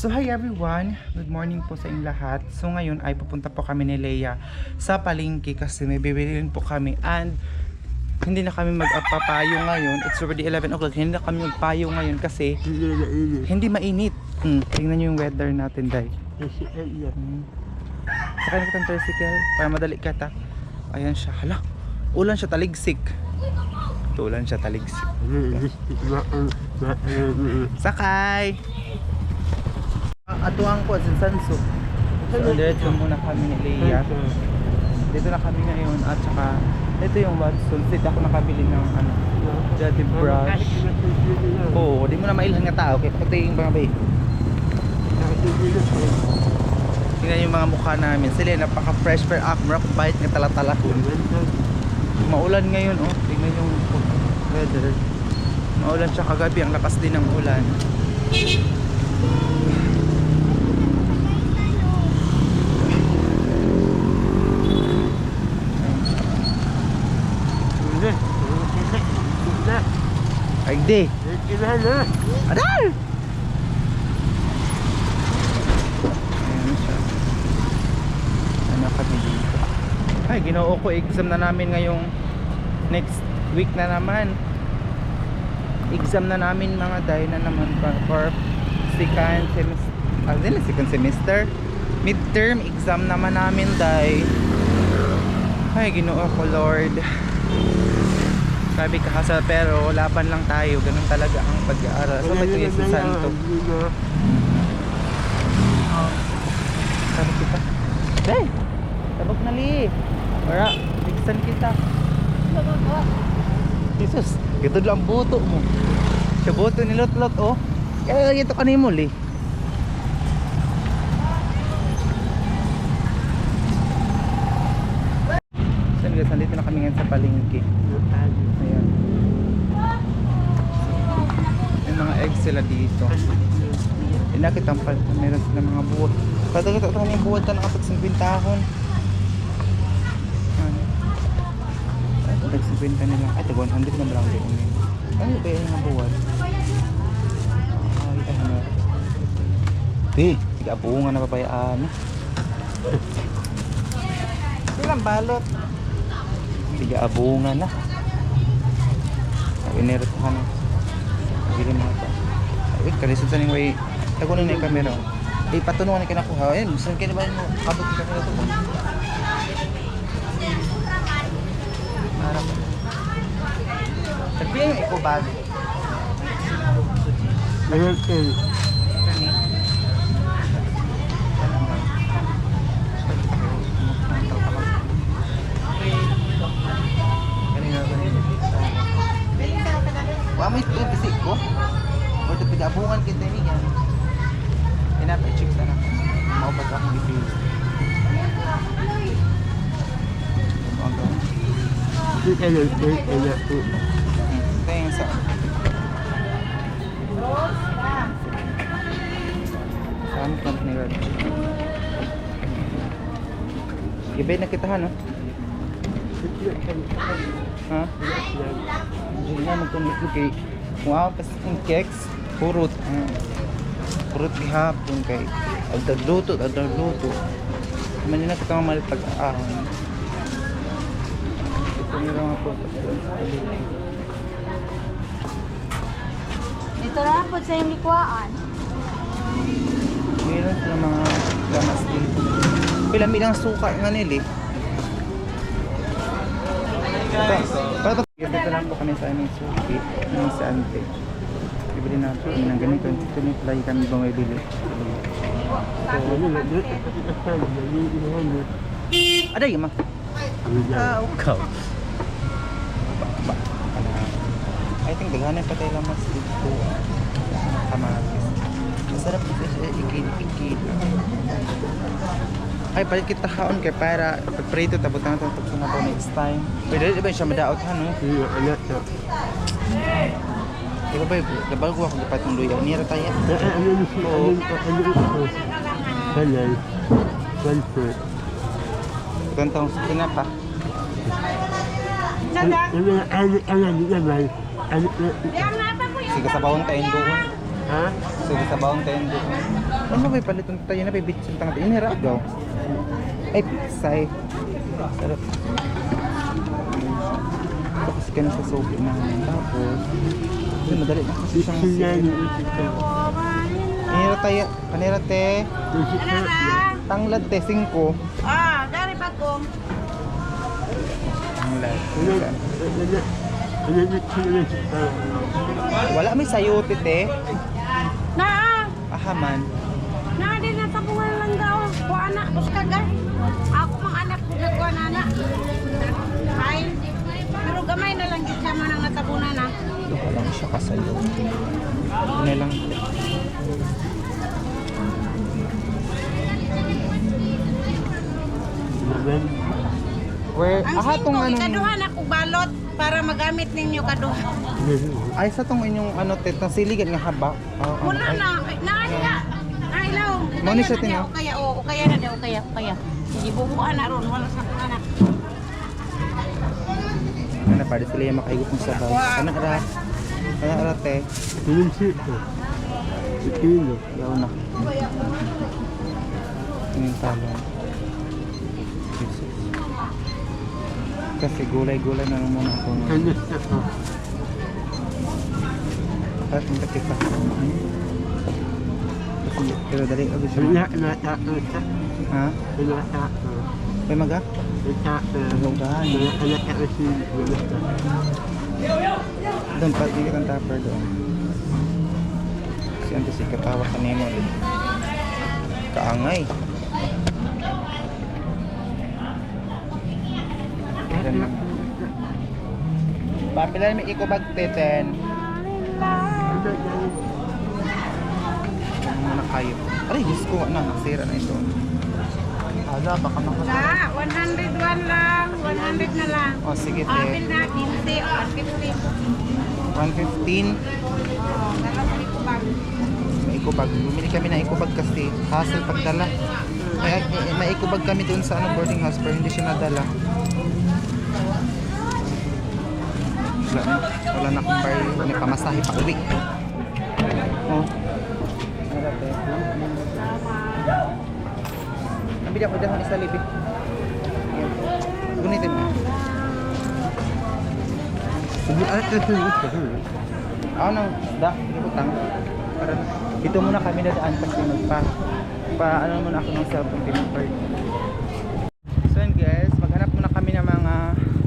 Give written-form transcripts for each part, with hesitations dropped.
So hi everyone, good morning po sa inyong lahat. So ngayon ay pupunta po kami ni Leia sa palengke kasi may bibilin po kami and hindi na kami magpapayo ngayon. It's already 11 o'clock, hindi na kami magpayo ngayon kasi hindi mainit. Tingnan nyo yung weather natin, day. Sakay na kitang tricycle para madali ka ta. Ayan siya, hala, ulan siya taligsik. Ulan siya taligsik. Sakay! Atuang po sa Sanso. So diretso muna kami ni Leia. Dito na kami ngayon at saka ito yung Watson. Dito ako nakabili ng ano, dati brush. Oo, di mo na mailhan nga tao kaya pati yung mga bay. Tingnan yung mga mukha namin. Sila napaka fresh per akmra kung bait nga tala-talahon. Maulan ngayon oh. Tingnan yung weather. Maulan siya kagabi, ang lakas din ng ulan. Agde. Adal. Ayan siya. Ano kami dito? Ay, ginoo ko exam na namin ngayong next week na naman. Exam na namin mga day na naman for second semester. Second semester. Midterm exam naman namin day. Ay, ginoo ko Lord. Sabi kahasal pero laban lang tayo. Ganun talaga ang pag-aaral. So ba't yung si Santo? Sabi kita. Hey! Tabog na li! Wala, bigsan kita. Jesus, ito lang buto mo. Siya buto ni Lot-Lot oh. Kaya ito kanimo li. So guys, nandito na kami ngayon sa palengke. Ayan. May mga eggs sila dito. Inakitang meron sila mga buwan. Patagot ito yung buwan na nakapag-50 tahon. Tag-50 nila. Ay, tag-100 na lang din. Ano ba yung mga buwan? Ay, ano. Tiga-abungan na papayaan. Silang balot. Tiga-abungan na. Inerot ko na. Bili mo ito. Ay, kalisod sa ningway. Tagunan na yung camera. Ay, patunungan na kinakuha. Ayun, saan kayo ba yung kabot yung camera ito? Marap. Sabihin yung eco bag. Mayroon kayo. Wala mo ito yung bisik ko? O ito pag-abungan kita niya. Pinapa-check sana. Maubat akong i-feel. Ito yung sa... Saan plant ni Rod? Ibay na kita no? Ha? Diyan na magkunit ko kay wow, pas yung cakes purot purot gihapon kay agdagluto man yun na kita mamalit pag-ahon ito nyo lang ako Ito na po sa yung likwaan. meron sila mga gamas dito pilang suka nga nili dito lang po kami sa aming suki ng sante. Bibili natin kami ng ganito. Ito may fly kami ba may bili. Aday ma. Ukaw. I think daghanay pa tayo lamas dito. Kamatis. Masarap ito siya ikit. Ay, palit kita haon kay para pagprito tapos na ito tapos na po next time. Pwede ba siya madaot ha, no? Di ba ba, nabago ako dapat ng luya. Nira tayo. Gantong sinapa. Sige sa bawang tayo doon. Ha? Sige sa bawang tayo doon. Ano ba paliton tayo na bibitsin tanga ini ra daw. Ay piksay. Sarap. Tapos ka na sa sopa na tapos yun, madali na kasi siyang Panira tayo, panira te. Tanglad te, 5. Ah, dari ba ko? Tanglad. Wala may sayote te. Na, Ahaman. na din na tabungan lang daw. Ko anak, bus kagay. Ako mang anak ko gagwa na na. Ay, pero gamay na lang gid siya man ang natabunan na. Wala lang siya kasayo. Ano lang. Where, Ang tong 5, anong, ikaduhan ako balot para magamit ninyo kaduha. ay sa tong inyong ano, tetang siligan nga haba. Wala na, naaya. Ay, law. Mo ni siya tinaw? O kaya na daw, kaya. Sige, bubuan na ron, wala sa anak. Ano pa, di sila yung makahigop ng sabaw. Ano ra, te? Daw na. Yung talong. Jesus. Kasi gulay-gulay na lang muna ako. At hindi kita. Pero dali agad siya. Ha? May maga? Magaan. Doon pa, hindi kang tupper doon. Kasi antes ikatawa ka nemo. Kaangay. Ilan lang. Papila may ikobag teten. Ano kayo? Aray, Diyos ko na, nasira na ito. Hala, baka makasira. Na, 101 lang, 100 na lang. O, sige, te. Abil na, 15 o 115. 150. Oo, dalawang ikubag. May ikubag. Bumili kami ng ikubag kasi hassle pagdala. Kaya may ikubag kami doon sa boarding house pero hindi siya nadala. Wala na akong bar. May pamasahe pa uwi. Oh. Nabili ako dahon isa libi. Gunitin mo. Nang isda, ibutang. Para dito muna kami dadaan kasi ano muna ako ng cellphone pinapart. So yun guys, maghanap muna kami ng mga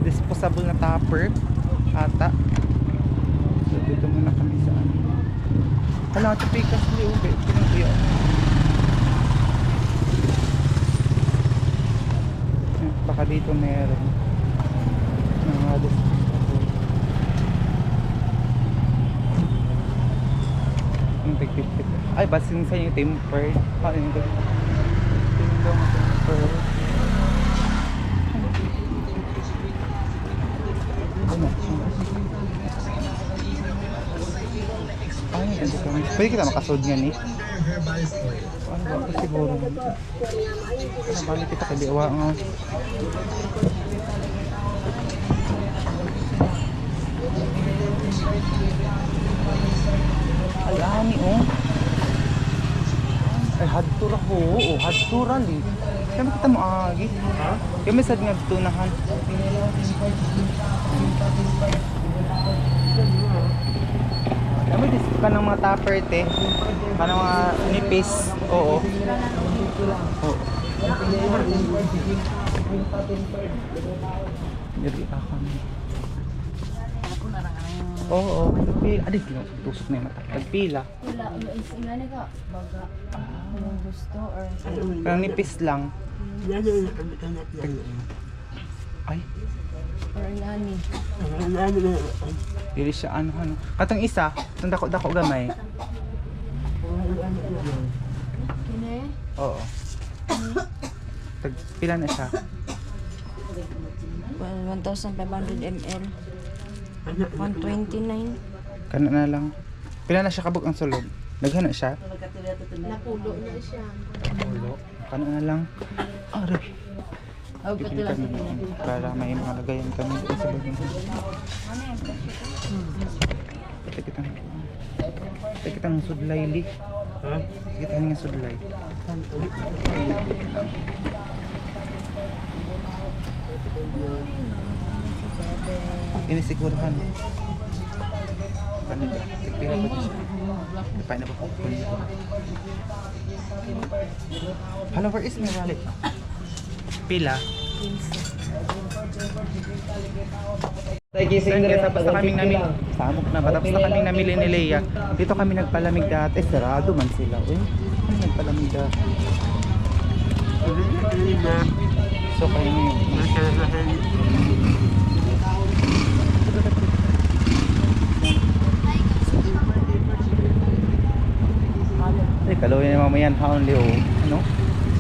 disposable na tupper ata. So dito muna kami sa ano. Hala, ito pikas liube. Pinagbiyan. Baka dito meron mga disposable. Yung tig-tig-tig. Ay, basin sa yung temper. Ano yung tindong temper. Ay, hindi kami. Pwede kita makasod nga ni. Ano ba ako siguro? Nabalik kita kaliwa nga. Alani oh. Ay hadtura ho, hadtura li. Kaya kita mo agi. Ha? Kaya may sad nga tunahan. Kami dis ka ng mga tupper te. Kanang mga nipis. Oo. Oo. Jadi kami. Oo, pila. Adik no, tusok na yung mata. Pagpila. Wala, ingani ka, baga. Kung gusto or Parang nipis lang. Ay, or ingani. dili siya ano. Katong isa, itong dako-dako gamay. Kine? Oo. Pila na siya. 1,500 ml. 129. Kana na lang. Pila na siya kabog ang sulod. Daghan na siya. Napulo na siya. Ulo. Kana na lang. Aray. Pipili kami para may mga lagayan kami dito sa bagay. Kita ng sudlay li. Ha? Kita nga sudlay. Ini sigurahan. Ano ba? Tigpila pa din siya. Napay na ba po? Hello, where is my wallet? Pila? Tapos na kaming namili. Samok na ba? Tapos na kaming namili ni Leia. Dito kami nagpalamig dati. Sarado man sila. Uy, kami nagpalamig dati. So kayo ngayon. Ay, kalawin na mamayan haon leo. Ano?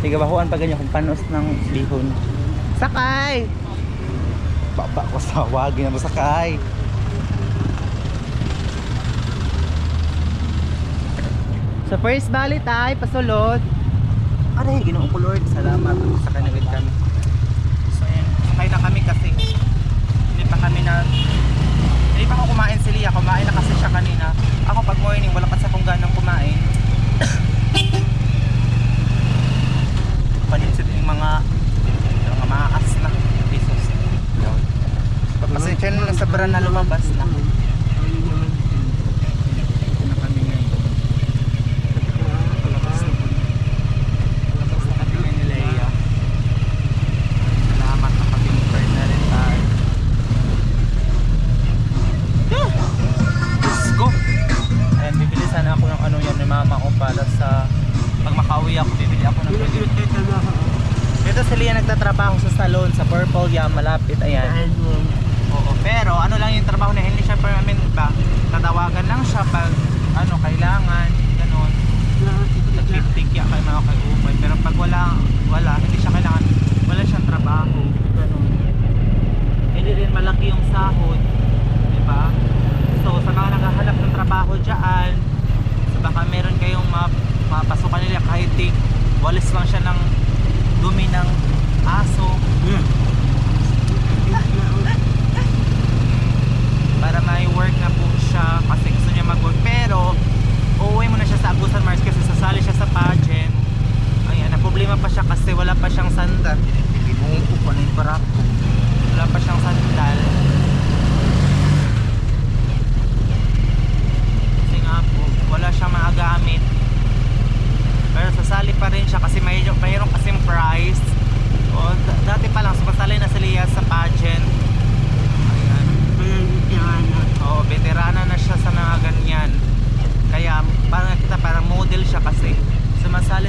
Sigabahuan pa ganyan kung panos ng bihon. Sakay! Baba ko sa wagin na masakay. So first balik ay pasulod. Aray, Ginoong ko Lord. Salamat. Sakay na agad kami. So ayan, sakay na kami kasi hindi pa ako kumain si Lia. Kumain na kasi siya kanina. Ako pag morning, wala kasi akong ganang kumain. Paninsit yung mga maas na pesos. Pasensya na sa brand na lumabas na. Na kami ngayon. Labas na kami ni Leia. Salamat na kami na rin tayo. Let's go! Ayan, bibili sana ako ng ano yan ni mama ko para sa pag makauwi ako, bibili ako ng dito si Lia nagtatrabaho sa salon sa Purple Yam, malapit, ayan. Oo, pero ano lang yung trabaho na hindi siya permanent ba? Tatawagan lang siya pag ano kailangan, ganun. Nagpipigya kay mga kay-upay. Pero pag wala, hindi siya kailangan, wala siyang trabaho, ganun. Hindi rin malaki yung sahod, di ba? So sa mga naghahanap ng trabaho dyan, so baka meron kayong mapasukan nila kahit walis lang siya ng dumi ng aso. Para may work na po siya kasi gusto niya mag-work. Pero uuwi muna siya sa Agusan Mars kasi sasali siya sa pageant. Ayan, na problema pa siya kasi wala pa siyang sandal. Ibungo ko pa na yung barak ko. Wala pa siyang sandal. Kasi nga po, wala siyang magagamit. Pero sasali pa rin siya kasi mayroon kasing prize. O, dati pa lang sumasali na si Lia sa pageant. Ayan. Oo, veterana na siya sa mga ganyan. Kaya parang model siya kasi sumasali